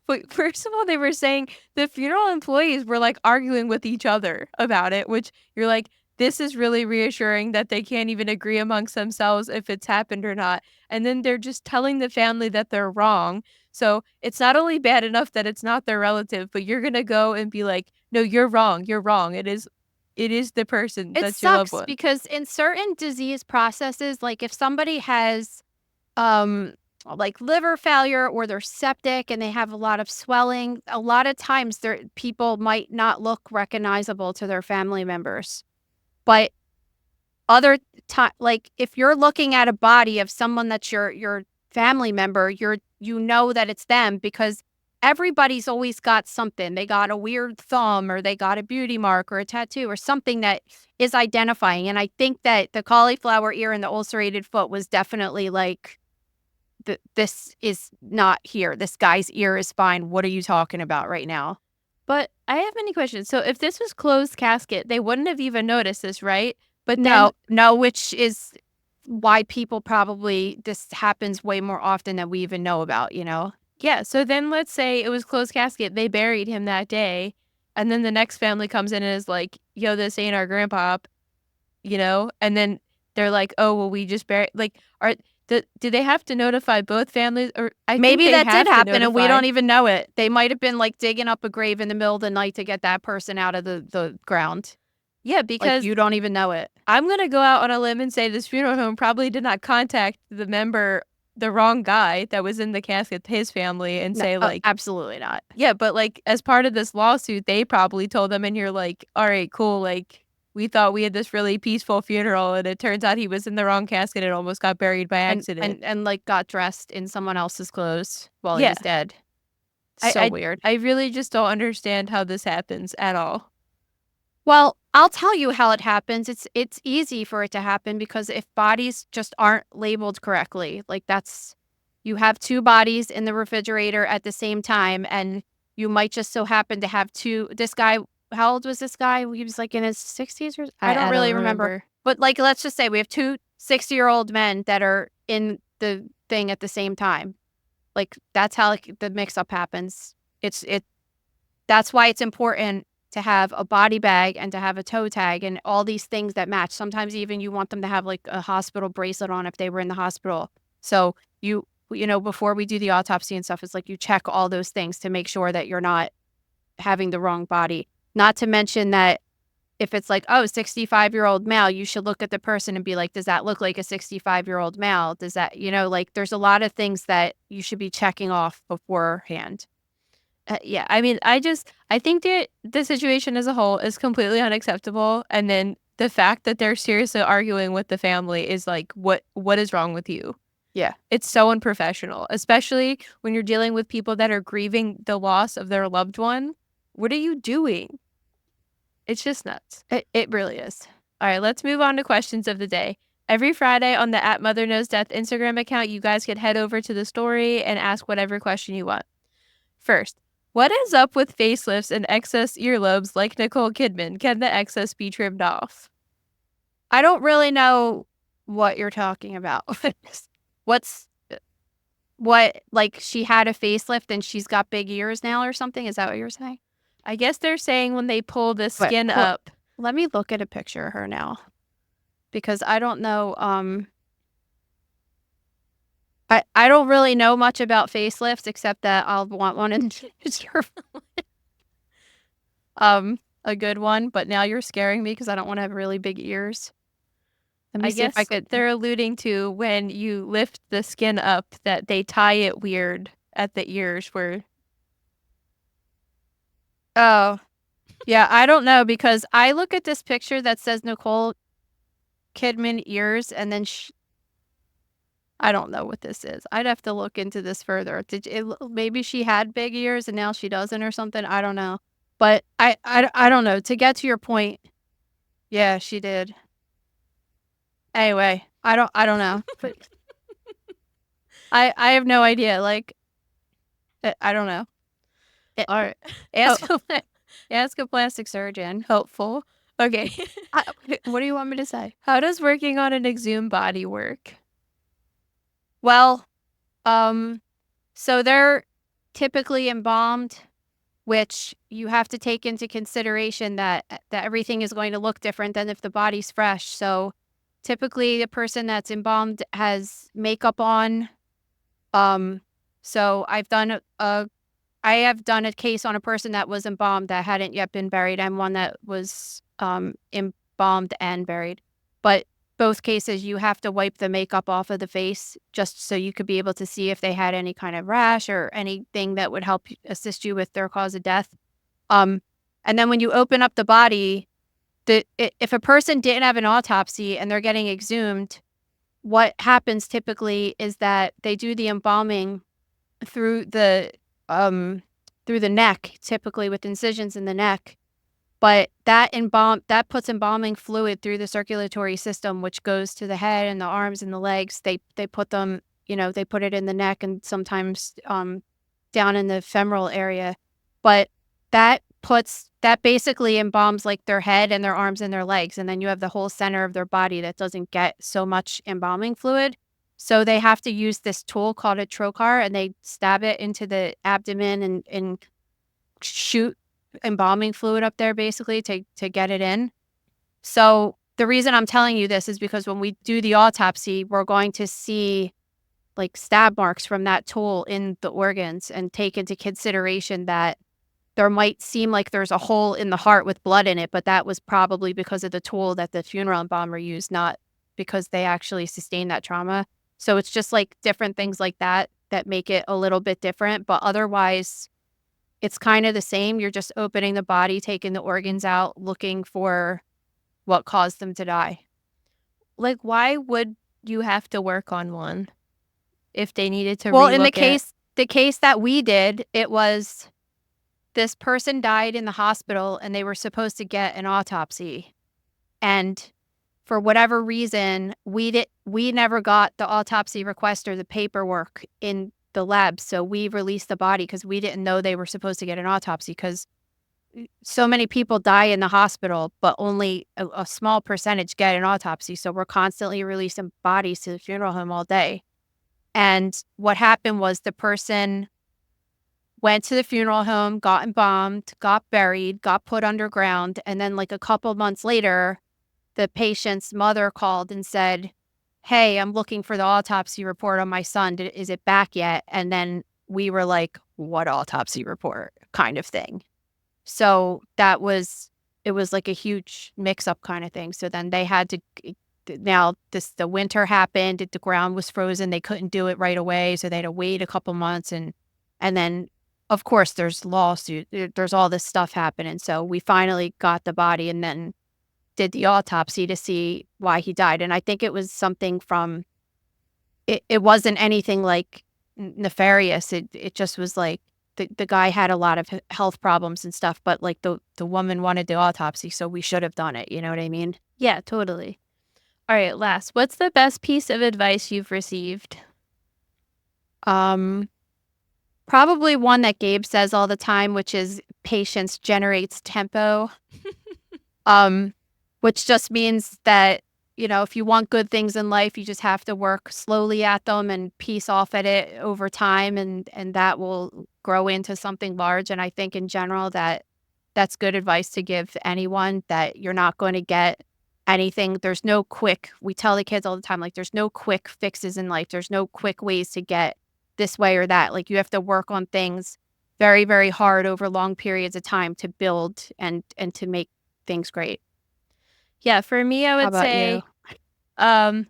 wait, first of all, they were saying the funeral employees were, like, arguing with each other about it, which you're like, "This is really reassuring that they can't even agree amongst themselves if it's happened or not," and then they're just telling the family that they're wrong, so it's not only bad enough that it's not their relative, but you're gonna go and be like, "No, you're wrong, it is the person It that's your loved sucks one." because in certain disease processes, like if somebody has um like liver failure or they're septic and they have a lot of swelling, a lot of times their people might not look recognizable to their family members. But other time, like if you're looking at a body of someone that's your family member, you know that it's them because everybody's always got something. They got a weird thumb or they got a beauty mark or a tattoo or something that is identifying. And I think that the cauliflower ear and the ulcerated foot was definitely like this is not here. This guy's ear is fine. What are you talking about right now? But I have many questions. So if this was closed casket, they wouldn't have even noticed this, right? But then No, which is why people probably this happens way more often than we even know about, you know? yeah, so then let's say it was closed casket, they buried him that day, and then the next family comes in and is like, "Yo, this ain't our grandpa," you know? And then they're like, "Oh, well, we just buried," like, do they have to notify both families? Or I think Maybe they that have did to happen and we notify. don't even know it. They might have been like digging up a grave in the middle of the night to get that person out of the ground. Yeah, Like because you don't even know it. I'm gonna go out on a limb and say this funeral home probably did not contact the wrong guy that was in the casket, his family, and No, say, like, absolutely not. yeah, but, like, as part of this lawsuit, they probably told them, and you're like, "Alright, cool, like, we thought we had this really peaceful funeral, and it turns out he was in the wrong casket and almost got buried by And accident." like got dressed in someone else's clothes while he Yeah. was dead. I So I weird. I really just don't understand how this happens at all. Well, I'll tell you how it happens. It's easy for it to happen because if bodies just aren't labeled correctly, like that's you have two bodies in the refrigerator at the same time and you might just so happen to have two this guy how old was this guy? He was like in his 60s or I don't really remember. Remember. But like let's just say we have two 60-year-old men that are in the thing at the same time. Like that's how like, the mix up happens. It that's why it's important to have a body bag and to have a toe tag and all these things that match. Sometimes even you want them to have like a hospital bracelet on if they were in the hospital. So you know, before we do the autopsy and stuff, it's like you check all those things to make sure that you're not having the wrong body. Not to mention that if it's like, oh, 65-year-old male, you should look at the person and be like, does that look like a 65-year-old male? Does that, you know, like there's a lot of things that you should be checking off beforehand. Yeah, I mean, I think the situation as a whole is completely unacceptable, and then the fact that they're seriously arguing with the family is like, what is wrong with you? Yeah. It's so unprofessional, especially when you're dealing with people that are grieving the loss of their loved one. What are you doing? It's just nuts. It really is. All right, let's move on to questions of the day. Every Friday on the @MotherKnowsDeath Instagram account, you guys can head over to the story and ask whatever question you want. First, what is up with facelifts and excess earlobes like Nicole Kidman? Can the excess be trimmed off? I don't really know what you're talking about. What's what like she had a facelift and she's got big ears now or something? Is that what you're saying? I guess they're saying when they pull the Wait, skin up. let me look at a picture of her now because I don't know. I don't really know much about facelifts except that I'll want one in your a good one. But now you're scaring me because I don't want to have really big ears. Let me I see if I guess could. they're alluding to when you lift the skin up that they tie it weird at the ears where Oh, yeah. I don't know because I look at this picture that says Nicole Kidman ears, and then I don't know what this is. I'd have to look into this further. Maybe she had big ears and now she doesn't or something. I don't know. But I don't know. To get to your point, yeah, she did. Anyway, I don't know. But I have no idea. Like I don't know. All right. Ask a plastic surgeon. Hopeful. Okay. What do you want me to say? How does working on an exhumed body work? Well, so they're typically embalmed, which you have to take into consideration that everything is going to look different than if the body's fresh. So typically the person that's embalmed has makeup on. So I have done a case on a person that was embalmed that hadn't yet been buried, and one that was embalmed and buried. But both cases, you have to wipe the makeup off of the face just so you could be able to see if they had any kind of rash or anything that would help assist you with their cause of death. And then when you open up the body, if a person didn't have an autopsy and they're getting exhumed, what happens typically is that they do the embalming through the neck, typically with incisions in the neck. But that puts embalming fluid through the circulatory system, which goes to the head and the arms and the legs. They put them, they put it in the neck and sometimes down in the femoral area. But that basically embalms like their head and their arms and their legs. And then you have the whole center of their body that doesn't get so much embalming fluid. So they have to use this tool called a trocar, and they stab it into the abdomen and shoot embalming fluid up there basically to get it in. So the reason I'm telling you this is because when we do the autopsy, we're going to see like stab marks from that tool in the organs and take into consideration that there might seem like there's a hole in the heart with blood in it, but that was probably because of the tool that the funeral embalmer used, not because they actually sustained that trauma. So it's just like different things like that make it a little bit different, but otherwise it's kind of the same. You're just opening the body, taking the organs out, looking for what caused them to die. Like, why would you have to work on one if they needed to? Well, in the case that we did, it was this person died in the hospital and they were supposed to get an autopsy. And for whatever reason, we never got the autopsy request or the paperwork in the lab. So we released the body because we didn't know they were supposed to get an autopsy, because so many people die in the hospital, but only a small percentage get an autopsy. So we're constantly releasing bodies to the funeral home all day. And what happened was the person went to the funeral home, got embalmed, got buried, got put underground. And then like a couple months later, the patient's mother called and said, "Hey, I'm looking for the autopsy report on my son. Is it back yet?" And then we were like, "What autopsy report?" kind of thing. So it was like a huge mix-up kind of thing. So then they had to, the winter happened, the ground was frozen, they couldn't do it right away. So they had to wait a couple months, and then of course there's lawsuit, there's all this stuff happening. So we finally got the body and then did the autopsy to see why he died. And I think it was something from, it wasn't anything like nefarious. It just was like, the guy had a lot of health problems and stuff, but like the woman wanted the autopsy, so we should have done it. You know what I mean? Yeah, totally. All right, last, what's the best piece of advice you've received? Probably one that Gabe says all the time, which is patience generates tempo. Which just means that, if you want good things in life, you just have to work slowly at them and piece off at it over time, and that will grow into something large. And I think in general that's good advice to give anyone, that you're not going to get anything. There's no quick, we tell the kids all the time, like there's no quick fixes in life. There's no quick ways to get this way or that. Like you have to work on things very, very hard over long periods of time to build and to make things great. Yeah, for me, I How would about say, you?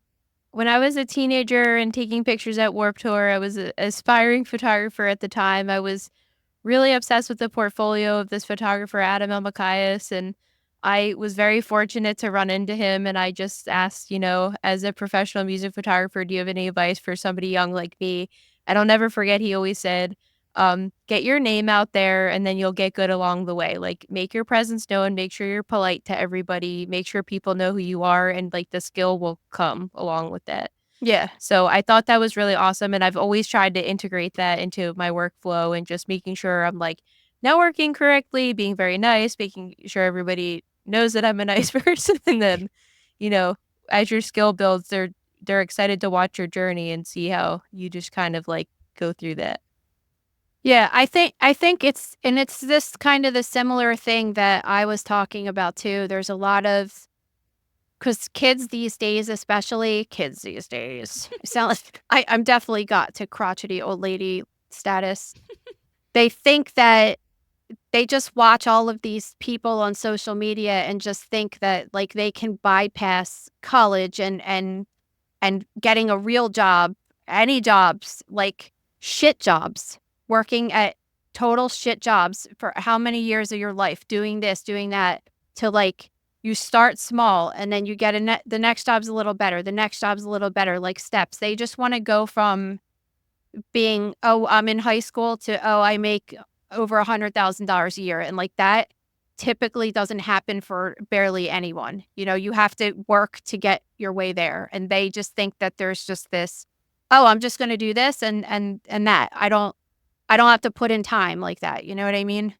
when I was a teenager and taking pictures at Warped Tour, I was an aspiring photographer at the time. I was really obsessed with the portfolio of this photographer, Adam Elmakias, and I was very fortunate to run into him. And I just asked, as a professional music photographer, do you have any advice for somebody young like me? And I'll never forget, he always said, get your name out there and then you'll get good along the way. Like, make your presence known, make sure you're polite to everybody, make sure people know who you are, and like the skill will come along with that. Yeah. So I thought that was really awesome. And I've always tried to integrate that into my workflow and just making sure I'm like networking correctly, being very nice, making sure everybody knows that I'm a nice person. And then, as your skill builds, they're excited to watch your journey and see how you just kind of like go through that. Yeah, I think it's this kind of the similar thing that I was talking about too. There's a lot of because kids these days, especially kids these days, sound like I'm definitely got to crotchety old lady status. They think that they just watch all of these people on social media and just think that like they can bypass college and getting a real job, any jobs, like shit jobs, working at total shit jobs for how many years of your life, doing this, doing that, to like you start small and then you get the next job's a little better, the next job's a little better, like steps. They just want to go from being, oh, I'm in high school to, oh, I make over $100,000 a year. And like that typically doesn't happen for barely anyone. You have to work to get your way there. And they just think that there's just this, oh, I'm just going to do this and that. I don't have to put in time like that. You know what I mean?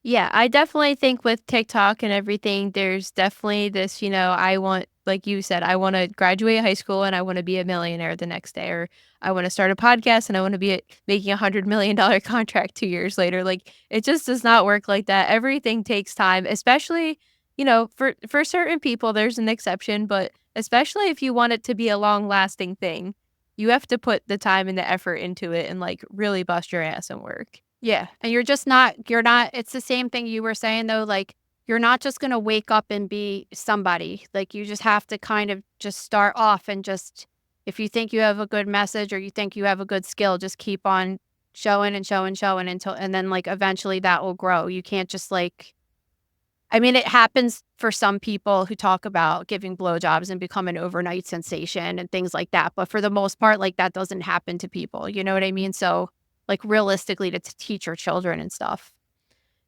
Yeah, I definitely think with TikTok and everything, there's definitely this, I want, like you said, I want to graduate high school and I want to be a millionaire the next day, or I want to start a podcast and I want to be making $100 million contract 2 years later. Like, it just does not work like that. Everything takes time, especially, for certain people, there's an exception, but especially if you want it to be a long lasting thing, you have to put the time and the effort into it and like really bust your ass and work. Yeah. And you're not, it's the same thing you were saying though. Like, you're not just going to wake up and be somebody. Like, you just have to kind of just start off and just, if you think you have a good message or you think you have a good skill, just keep on showing and showing and then like eventually that will grow. You can't just like, I mean, it happens for some people who talk about giving blowjobs and become an overnight sensation and things like that. But for the most part, like that doesn't happen to people. You know what I mean? So like realistically to teach your children and stuff.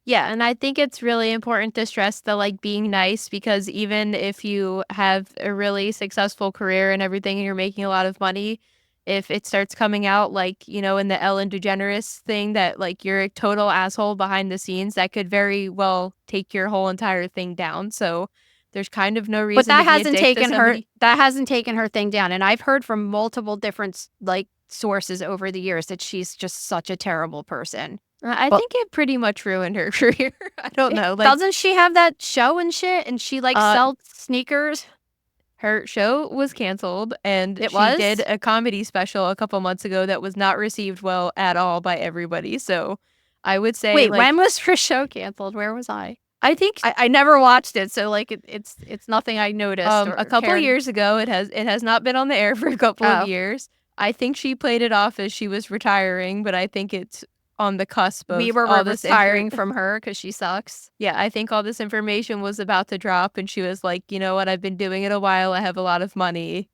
Yeah, and I think it's really important to stress the like being nice, because even if you have a really successful career and everything and you're making a lot of money, if it starts coming out like, in the Ellen DeGeneres thing that like you're a total asshole behind the scenes, that could very well take your whole entire thing down. So there's kind of no reason But that to be a hasn't dick to taken her somebody. that hasn't taken her thing down. And I've heard from multiple different like sources over the years that she's just such a terrible person. I But think it pretty much ruined her career. I don't know. Like, doesn't she have that show and shit? And she like sells sneakers? her show was canceled, and It she was? did a comedy special a couple months ago that was not received well at all by everybody. So I would say, Wait, like, when was her show canceled? Where was I? I think I never watched it, so like it's nothing I noticed or a couple cared. years ago, it has not been on the air for a couple Oh. of years. I think she played it off as she was retiring, but I think it's on the cusp of We were all this retiring from her because she sucks. Yeah, I think all this information was about to drop, and she was like, you know what, I've been doing it a while, I have a lot of money.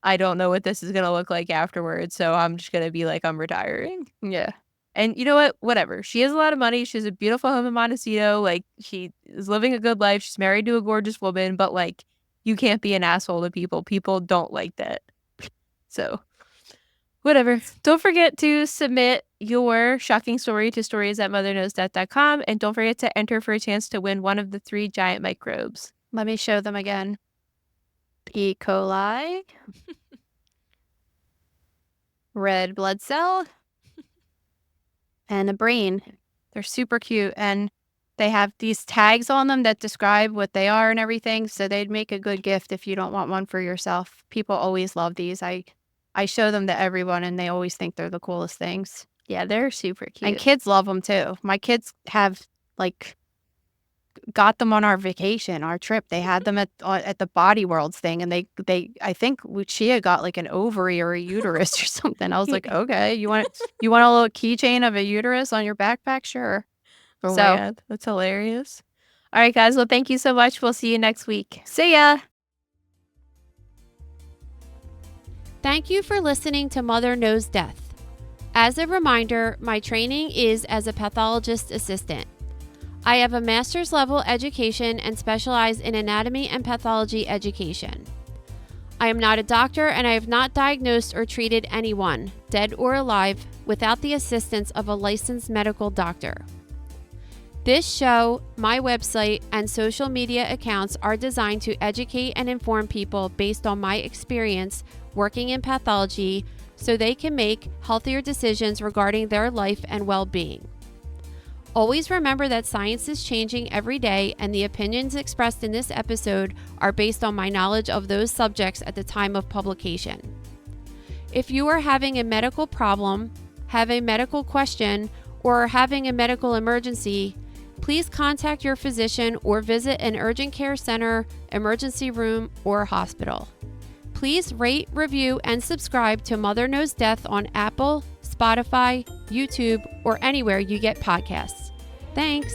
I don't know what this is gonna look like afterwards, so I'm just gonna be like, I'm retiring. Yeah. And you know what? Whatever. She has a lot of money. She has a beautiful home in Montecito. Like, she is living a good life. She's married to a gorgeous woman, but like, you can't be an asshole to people. People don't like that. So, whatever. Don't forget to submit your shocking story to stories@motherknowsdeath.com, and don't forget to enter for a chance to win one of the 3 giant microbes. Let me show them again. E. coli, red blood cell, and a brain. They're super cute, and they have these tags on them that describe what they are and everything, so they'd make a good gift if you don't want one for yourself. People always love these. I show them to everyone, and they always think they're the coolest things. Yeah, they're super cute. And kids love them too. My kids have like got them on our vacation, our trip. They had them at the Body Worlds thing, and they I think Lucia got like an ovary or a uterus or something. I was like, okay, you want a little keychain of a uterus on your backpack? Sure. Oh So- my God, that's hilarious. All right, guys. Well, thank you so much. We'll see you next week. See ya. Thank you for listening to Mother Knows Death. As a reminder, my training is as a pathologist assistant. I have a master's level education and specialize in anatomy and pathology education. I am not a doctor and I have not diagnosed or treated anyone, dead or alive, without the assistance of a licensed medical doctor. This show, my website, and social media accounts are designed to educate and inform people based on my experience working in pathology so they can make healthier decisions regarding their life and well-being. Always remember that science is changing every day, and the opinions expressed in this episode are based on my knowledge of those subjects at the time of publication. If you are having a medical problem, have a medical question, or are having a medical emergency, please contact your physician or visit an urgent care center, emergency room, or hospital. Please rate, review, and subscribe to Mother Knows Death on Apple, Spotify, YouTube, or anywhere you get podcasts. Thanks.